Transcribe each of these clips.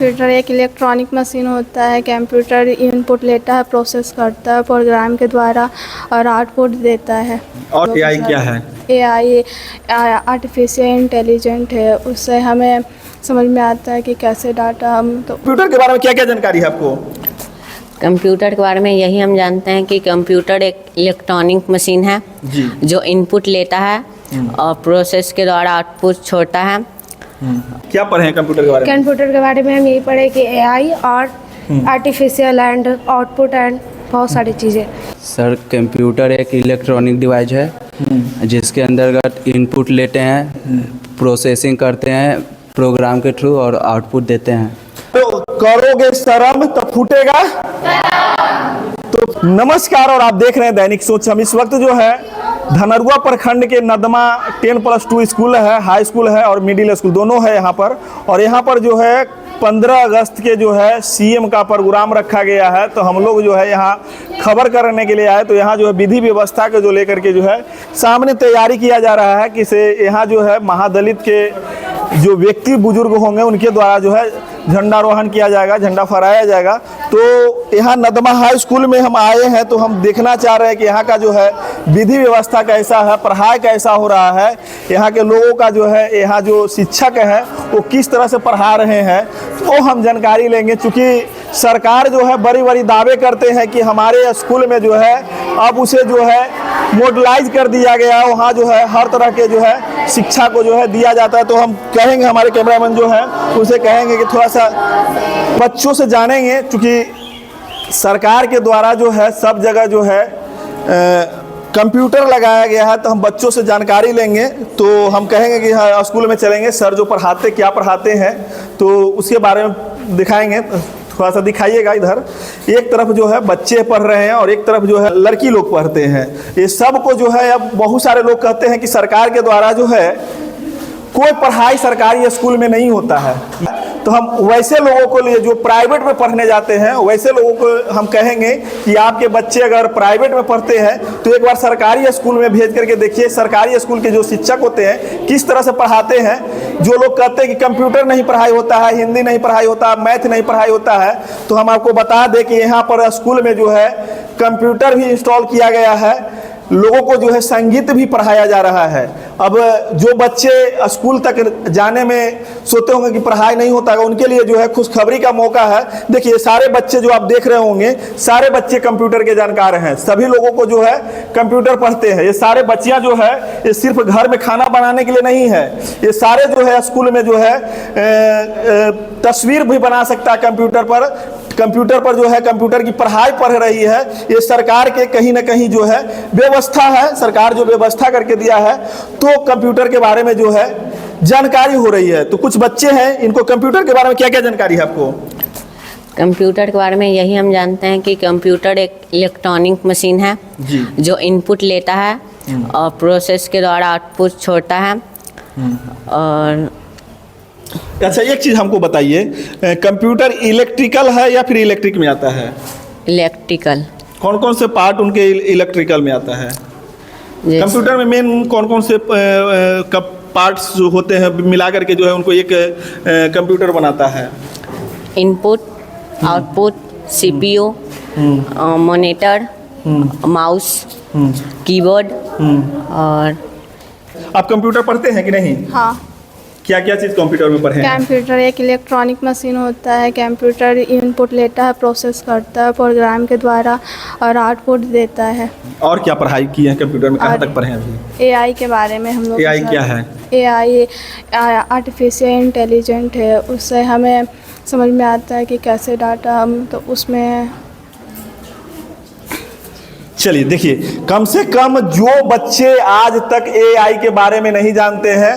Computer एक electronic machine होता है। कंप्यूटर इनपुट लेता है, प्रोसेस करता है प्रोग्राम के द्वारा और आउटपुट देता है। और एआई क्या है? एआई आर्टिफिशियल इंटेलिजेंट है, उससे हमें समझ में आता है कि कैसे डाटा हम कंप्यूटर के बारे में क्या क्या जानकारी है आपको? कंप्यूटर के बारे में यही हम जानते हैं कि कंप्यूटर एक इलेक्ट्रॉनिक मशीन है जी। जो इनपुट लेता है और प्रोसेस के द्वारा आउटपुट छोड़ता है। क्या पढ़े हैं कंप्यूटर के बारे में? कंप्यूटर के बारे में हम यही पढ़े कि एआई और आर्टिफिशियल एंड आउटपुट एंड बहुत सारी चीज़ें। सर, कंप्यूटर एक इलेक्ट्रॉनिक डिवाइस है जिसके अंतर्गत इनपुट लेते हैं, प्रोसेसिंग करते हैं प्रोग्राम के थ्रू और आउटपुट देते हैं। तो करोगे शर्म तो फूटेगा। तो नमस्कार, और आप देख रहे हैं दैनिक सोच। हम इस वक्त जो है धनरुआ प्रखंड के नदमा 10+2 स्कूल है, हाई स्कूल है और मिडिल स्कूल दोनों है यहाँ पर। और यहाँ पर जो है 15 अगस्त के जो है सीएम का प्रोग्राम रखा गया है, तो हम लोग जो है यहाँ खबर करने के लिए आए। तो यहाँ जो है विधि व्यवस्था के जो लेकर के जो है सामने तैयारी किया जा रहा है कि से यहाँ जो है महादलित के जो व्यक्ति बुजुर्ग होंगे उनके द्वारा जो है झंडारोहण किया जाएगा, झंडा फहराया जाएगा। तो यहाँ नदमा हाई स्कूल में हम आए हैं, तो हम देखना चाह रहे हैं कि यहाँ का जो है विधि व्यवस्था कैसा है, पढ़ाई कैसा हो रहा है, यहाँ के लोगों का जो है, यहाँ जो शिक्षक है वो किस तरह से पढ़ा रहे हैं, तो हम जानकारी लेंगे। चूँकि सरकार जो है बड़ी बड़ी दावे करते हैं कि हमारे स्कूल में जो है अब उसे जो है मॉडलाइज कर दिया गया, वहाँ जो है हर तरह के जो है शिक्षा को जो है दिया जाता है। तो हम कहेंगे, हमारे कैमरामैन जो है उनसे कहेंगे कि थोड़ा सा बच्चों से जानेंगे, क्योंकि सरकार के द्वारा जो है सब जगह जो है कंप्यूटर लगाया गया है। तो हम बच्चों से जानकारी लेंगे, तो हम कहेंगे कि हाँ स्कूल में चलेंगे, सर जो पढ़ाते क्या पढ़ाते हैं तो उसके बारे में दिखाएंगे। थोड़ा सा दिखाइएगा। इधर एक तरफ जो है बच्चे पढ़ रहे हैं और एक तरफ जो है लड़की लोग पढ़ते हैं। ये सब को जो है अब बहुत सारे लोग कहते हैं कि सरकार के द्वारा जो है कोई पढ़ाई सरकारी स्कूल में नहीं होता है। तो हम वैसे लोगों को लिए जो प्राइवेट में पढ़ने जाते हैं, वैसे लोगों को हम कहेंगे कि आपके बच्चे अगर प्राइवेट में पढ़ते हैं तो एक बार सरकारी स्कूल में भेज करके देखिए सरकारी स्कूल के जो शिक्षक होते हैं किस तरह से पढ़ाते हैं। जो लोग कहते हैं कि कंप्यूटर नहीं पढ़ाई होता है, हिंदी नहीं पढ़ाई होता, मैथ नहीं पढ़ाई होता है, तो हम आपको बता दें कि यहाँ पर स्कूल में जो है कंप्यूटर भी इंस्टॉल किया गया है, लोगों को जो है संगीत भी पढ़ाया जा रहा है। अब जो बच्चे स्कूल तक जाने में सोचते होंगे कि पढ़ाई नहीं होता है, उनके लिए जो है खुशखबरी का मौका है। देखिए सारे बच्चे जो आप देख रहे होंगे, सारे बच्चे कंप्यूटर के जानकार हैं, सभी लोगों को जो है कंप्यूटर पढ़ते हैं। ये सारे बच्चियां जो है ये सिर्फ घर में खाना बनाने के लिए नहीं है, ये सारे जो है स्कूल में जो है तस्वीर भी बना सकता है कंप्यूटर पर जो है कंप्यूटर की पढ़ाई पढ़ रही है। ये सरकार के कहीं ना कहीं जो है व्यवस्था है, सरकार जो व्यवस्था करके दिया है, तो कंप्यूटर के बारे में जो है जानकारी हो रही है। तो कुछ बच्चे हैं, इनको कंप्यूटर के बारे में क्या क्या जानकारी है आपको? कंप्यूटर के बारे में यही हम जानते हैं कि कंप्यूटर एक इलेक्ट्रॉनिक मशीन है जी। जो इनपुट लेता है और प्रोसेस के द्वारा आउटपुट छोड़ता है। और अच्छा, एक चीज हमको बताइए, कंप्यूटर इलेक्ट्रिकल है या फिर इलेक्ट्रिक में आता है? इलेक्ट्रिकल। कौन कौन से पार्ट उनके इलेक्ट्रिकल में आता है? कंप्यूटर में मेन कौन कौन से पार्ट्स जो होते हैं मिला करके जो है उनको एक कंप्यूटर बनाता है? Input, output, CPU, monitor, mouse, keyboard. और आप कंप्यूटर पढ़ते हैं कि नहीं? हाँ। क्या क्या चीज़ कंप्यूटर में पढ़े हैं? कंप्यूटर एक इलेक्ट्रॉनिक मशीन होता है। कंप्यूटर इनपुट लेता है, प्रोसेस करता है प्रोग्राम के द्वारा और आउटपुट देता है। और क्या पढ़ाई की है कंप्यूटर में, कहाँ तक पढ़े हैं अभी? एआई के बारे में हम लोग। एआई क्या है? एआई आर्टिफिशियल इंटेलिजेंट है, उससे हमें समझ में आता है कि कैसे डाटा हम तो उसमें। चलिए देखिए, कम से कम जो बच्चे आज तक एआई के बारे में नहीं जानते हैं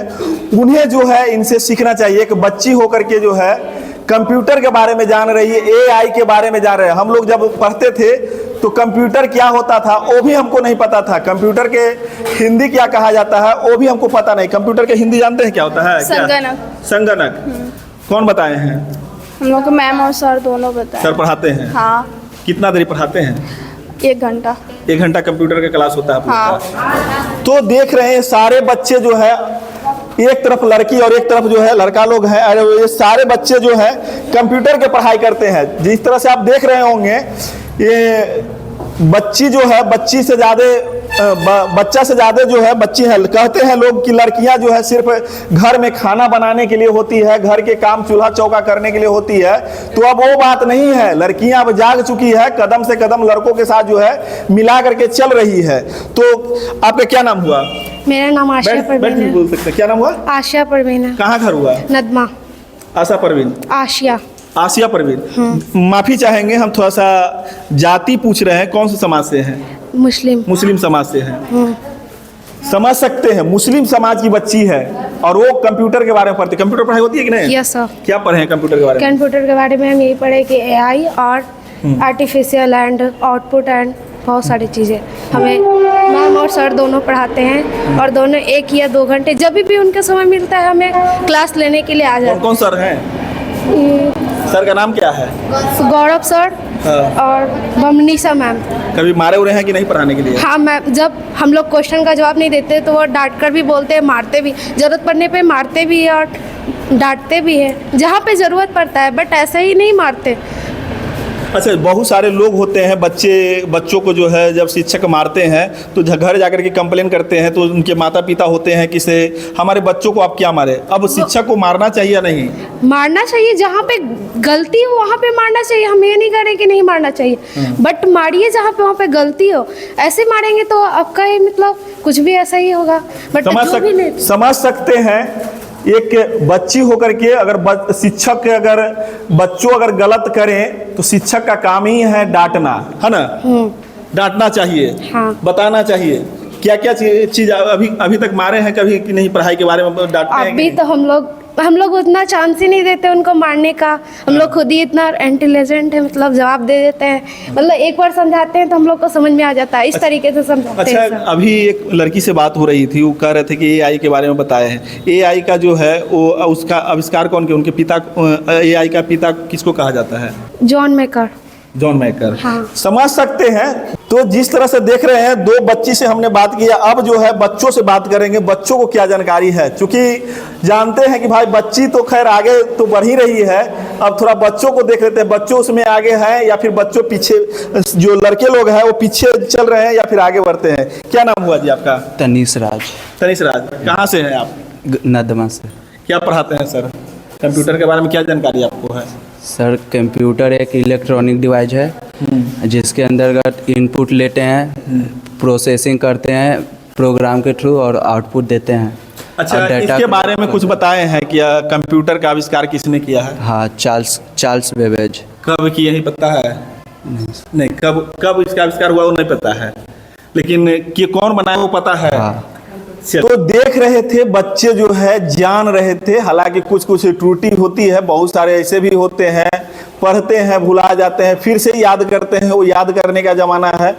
उन्हें जो है इनसे सीखना चाहिए कि बच्ची होकर के जो है कंप्यूटर के बारे में जान रही है, एआई के बारे में जान रहे हैं। हम लोग जब पढ़ते थे तो कंप्यूटर क्या होता था वो भी हमको नहीं पता था, कंप्यूटर के हिंदी क्या कहा जाता है वो भी हमको पता नहीं। कंप्यूटर के हिंदी जानते हैं क्या होता है? संगणक। संगणक कौन बताए हैं? हम लोग को मैम और सर दोनों बताए। सर पढ़ाते हैं? हाँ। कितना देर पढ़ाते हैं? 1 घंटा। 1 घंटा कंप्यूटर का क्लास होता है? हाँ। तो देख रहे हैं सारे बच्चे जो है एक तरफ लड़की और एक तरफ जो है लड़का लोग हैं। अरे ये सारे बच्चे जो है कंप्यूटर के पढ़ाई करते हैं। जिस तरह से आप देख रहे होंगे, ये बच्ची जो है बच्ची से ज़्यादा बच्चा से ज़्यादा जो है बच्ची है। कहते हैं लोग कि लड़कियां जो है सिर्फ घर में खाना बनाने के लिए होती है, घर के काम चूल्हा चौका करने के लिए होती है। तो अब वो बात नहीं है, लड़कियां अब जाग चुकी है, कदम से कदम लड़कों के साथ जो है मिला करके चल रही है। तो आपका क्या नाम हुआ? मेरा नाम आशिया परवीन है। बोल सकते हैं, क्या नाम हुआ? आशिया परवीन है। कहाँ घर हुआ? नदमा। आशा परवीन, आशिया आसिया परवीन। माफी चाहेंगे, हम थोड़ा सा जाति पूछ रहे हैं, कौन से समाज से हैं? मुस्लिम समाज से हैं। समझ सकते हैं, मुस्लिम समाज की बच्ची है और वो कंप्यूटर के बारे में पढ़ती। कंप्यूटर पढ़ाई होती है कि नहीं? Yes sir. क्या पढ़े हैं कंप्यूटर के बारे में? कंप्यूटर के बारे में हम यही पढ़े कि एआई और आर्टिफिशियल एंड आउटपुट एंड बहुत सारी चीज़ें हमें मैम और सर दोनों पढ़ाते हैं। और दोनों 1 या 2 घंटे जब भी उनका समय मिलता है हमें क्लास लेने के लिए आ जाते हैं। कौन सर हैं? सर का नाम क्या है? गौरव सर और मनीषा मैम। कभी मारे उरे हैं कि नहीं पढ़ाने के लिए? हाँ मैम, जब हम लोग क्वेश्चन का जवाब नहीं देते तो वो डांट कर भी बोलते हैं, मारते भी, ज़रूरत पड़ने पे मारते भी है और डांटते भी हैं जहाँ पे ज़रूरत पड़ता है, बट ऐसे ही नहीं मारते। अच्छा, बहुत सारे लोग होते हैं बच्चों को जो है जब शिक्षक मारते हैं तो घर जाकर के कंप्लेन करते हैं, तो उनके माता पिता होते हैं कि से हमारे बच्चों को आप क्या मारे। अब शिक्षक को मारना चाहिए या नहीं? मारना चाहिए, जहाँ पे गलती हो वहाँ पे मारना चाहिए। हम ये नहीं कह रहे कि नहीं मारना चाहिए, बट मारिए जहाँ पे वहाँ पे गलती हो। ऐसे मारेंगे तो आपका ये मतलब कुछ भी ऐसा ही होगा। बट समझ सकते हैं, एक बच्ची होकर के अगर शिक्षक अगर बच्चों अगर गलत करें तो शिक्षक का काम ही है डांटना, है ना? डांटना चाहिए, हाँ। बताना चाहिए क्या क्या चीज अभी तक मारे हैं कभी कि नहीं? पढ़ाई के बारे में डांटते हैं? अभी तो हम लोग उतना चांस ही नहीं देते उनको मारने का। हम लोग खुद ही इतना इंटेलिजेंट है, मतलब जवाब दे देते हैं। मतलब एक बार समझाते हैं तो हम लोग को समझ में आ जाता है, इस तरीके से समझाते हैं। अच्छा, अभी एक लड़की से बात हो रही थी, वो कह रहे थे कि एआई के बारे में बताए हैं। एआई का जो है वो उसका आविष्कार कौन किया? उनके पिता, एआई का पिता किसको कहा जाता है? जॉन मैकर। हाँ। समझ सकते हैं। तो जिस तरह से देख रहे हैं, 2 बच्ची से हमने बात किया, अब जो है बच्चों से बात करेंगे, बच्चों को क्या जानकारी है। क्योंकि जानते हैं कि भाई बच्ची तो खैर आगे तो बढ़ ही रही है, अब थोड़ा बच्चों को देख लेते हैं, बच्चों उसमें आगे हैं या फिर बच्चों पीछे, जो लड़के लोग हैं वो पीछे चल रहे हैं या फिर आगे बढ़ते हैं। क्या नाम हुआ जी आपका? तनीश राज। कहाँ से हैं आप? नदमा से। क्या पढ़ाते हैं सर? कंप्यूटर के बारे में क्या जानकारी आपको है? सर, कंप्यूटर एक इलेक्ट्रॉनिक डिवाइस है जिसके अंतर्गत इनपुट लेते हैं, प्रोसेसिंग करते हैं प्रोग्राम के थ्रू और आउटपुट देते हैं। अच्छा, इसके बारे में कुछ बताए हैं कि कंप्यूटर का आविष्कार किसने किया है? हाँ, चार्ल्स बेबेज। कब किया ही पता है? नहीं, कब इसका आविष्कार हुआ वो नहीं पता है, लेकिन कि कौन बनाया वो पता है। हाँ। तो देख रहे थे बच्चे जो है जान रहे थे, हालांकि कुछ त्रुटि होती है, बहुत सारे ऐसे भी होते हैं पढ़ते हैं भुला जाते हैं, फिर से याद करते हैं। वो याद करने का ज़माना है।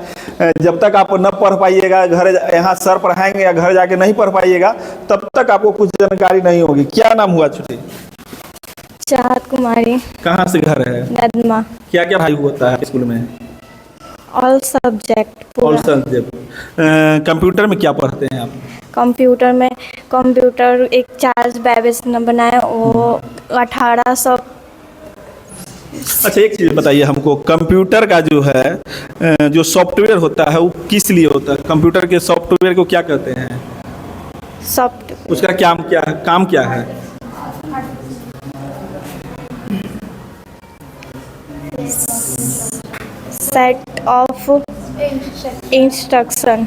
जब तक आप न पढ़ पाइएगा, घर यहाँ सर पढ़ाएंगे या घर जाके नहीं पढ़ पाइएगा, तब तक आपको कुछ जानकारी नहीं होगी। क्या नाम हुआ छोटी? चाहत कुमारी। कहाँ से घर है? नदमा। क्या क्या पढ़ाई होता है स्कूल में? All subject. कंप्यूटर में क्या पढ़ते हैं आप? कंप्यूटर एक चार्ल्स बेबेज ने बनाया, वो 1800। अच्छा, एक चीज़ बताइए हमको, कंप्यूटर का जो है जो सॉफ्टवेयर होता है वो किस लिए होता है? कंप्यूटर के सॉफ्टवेयर को क्या कहते हैं? उसका काम क्या है? Set of instruction.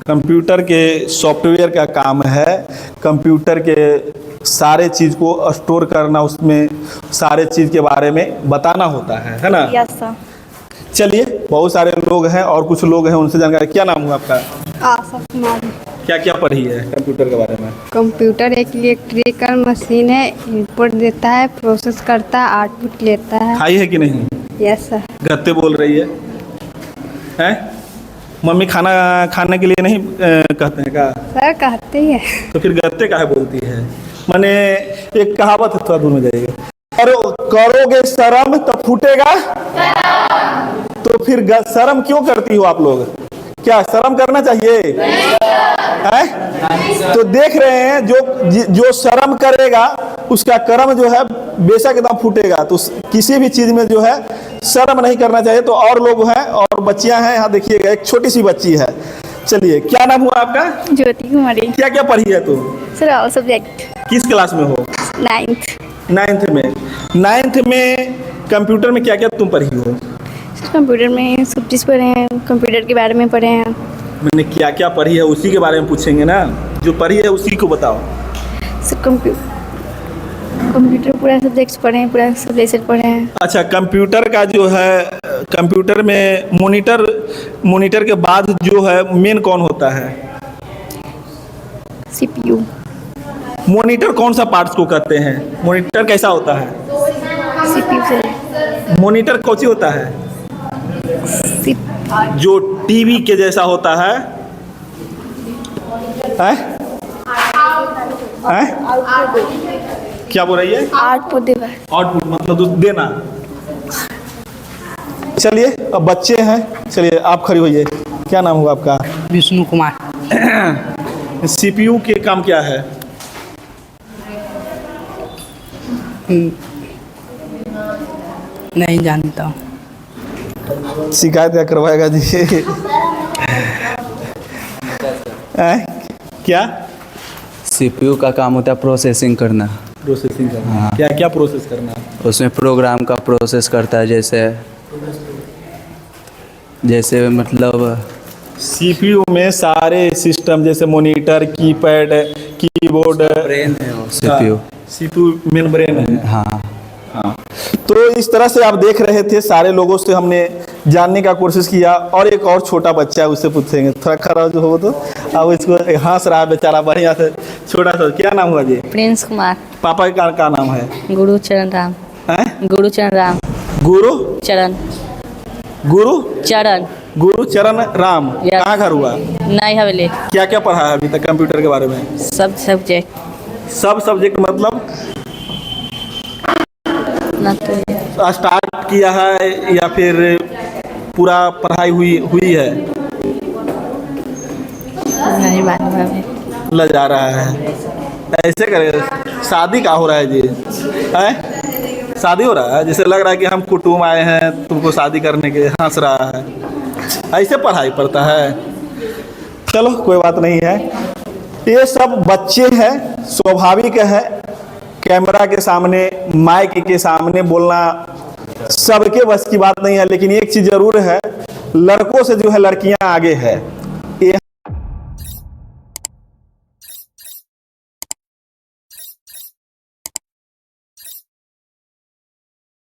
कंप्यूटर के सॉफ्टवेयर का काम है कंप्यूटर के सारे चीज़ को स्टोर करना, उसमें सारे चीज़ के बारे में बताना होता है ना? Yes sir. चलिए, बहुत सारे लोग हैं और कुछ लोग हैं, उनसे जानकारी। क्या नाम हुआ आपका? आशा कुमारी। क्या क्या पढ़ी है कंप्यूटर के बारे में? कंप्यूटर एक इलेक्ट्रिकल मशीन है, इनपुट देता है, प्रोसेस करता है, आउटपुट लेता है। खाई है कि नहीं? Yes sir. गत्ते बोल रही है, हैं? मम्मी खाना खाने के लिए नहीं कहते हैं क्या? सर कहते ही है। तो फिर गत्ते काहे बोलती है? माने एक कहावत है, थोड़ा दूर में जाइएगा, करोगे शर्म तो फूटेगा। तो फिर शर्म क्यों करती हो आप लोग? क्या शर्म करना चाहिए? है? तो देख रहे हैं जो शर्म करेगा उसका कर्म जो है बेशक एकदम फूटेगा। तो किसी भी चीज में जो है शर्म नहीं करना चाहिए। तो और लोग हैं और बच्चियां हैं, यहाँ देखिएगा एक छोटी सी बच्ची है। चलिए, क्या नाम हुआ आपका? ज्योति कुमारी। क्या क्या पढ़ी है तू? Sir all subject. किस क्लास में हो? 9th में। 9th में कंप्यूटर में क्या क्या तुम पढ़ी हो? सर कंप्यूटर में सब चीज़ पढ़े हैं, कंप्यूटर के बारे में पढ़े हैं। मैंने क्या क्या पढ़ी है उसी के बारे में पूछेंगे ना, जो पढ़ी है उसी को बताओ। सर कंप्यूटर पूरा सब्जेक्ट पढ़े हैं, पूरा सब्जेक्ट पढ़े हैं। अच्छा, कंप्यूटर का जो है, कंप्यूटर में मॉनिटर के बाद जो है मेन कौन होता है? CPU। मॉनिटर कौन सा पार्ट्स को कहते हैं? मॉनिटर कैसा होता है? CPU से मॉनिटर कौन सी होता है? जो टीवी के जैसा होता है। क्या बोल रही है? आउटपुट देवा। आउटपुट मतलब देना। चलिए, अब बच्चे हैं, चलिए आप खड़ी होइए। क्या नाम हुआ आपका? विष्णु कुमार। CPU के काम क्या है? नहीं जानता हूँ। शिकायत क्या करवाएगा जी? क्या? CPU का काम होता है प्रोसेसिंग करना। प्रोसेसिंग करना। हाँ। क्या क्या प्रोसेस करना? उसमें प्रोग्राम का प्रोसेस करता है, जैसे मतलब CPU में सारे सिस्टम जैसे मॉनिटर, कीपैड, कीबोर्ड, ब्रेन है वो CPU। CPU मेन ब्रेन है। हाँ। हाँ, तो इस तरह से आप देख रहे थे, सारे लोगों से हमने जानने का कोशिश किया। और एक और छोटा बच्चा है, उससे पूछेंगे, थोड़ा खड़ा जो हो तो। अब इसको हंस रहा है बेचारा बढ़िया से, छोटा सा। क्या नाम हुआ जी? प्रिंस कुमार। पापा का नाम है? गुरुचरण राम। हैं? गुरुचरण राम। गुरुचरण राम। Yes। कहाँ घर हुआ? नई हवेली। क्या क्या पढ़ा है अभी तक कंप्यूटर के बारे में? सब सब्जेक्ट। सब सब्जेक्ट मतलब ना तो स्टार्ट किया है या फिर पूरा पढ़ाई हुई है? नहीं मालूम है अभी। लजा रहा है ऐसे करे। शादी का हो रहा है जी? है शादी हो रहा है? जैसे लग रहा है कि हम कुटुंब आए हैं तुमको शादी करने के। हंस रहा है। ऐसे पढ़ाई पड़ता है? चलो कोई बात नहीं है। ये सब बच्चे हैं, स्वाभाविक है। कैमरा के सामने, माइक के सामने बोलना सबके बस की बात नहीं है। लेकिन एक चीज़ ज़रूर है, लड़कों से जो है लड़कियां आगे है।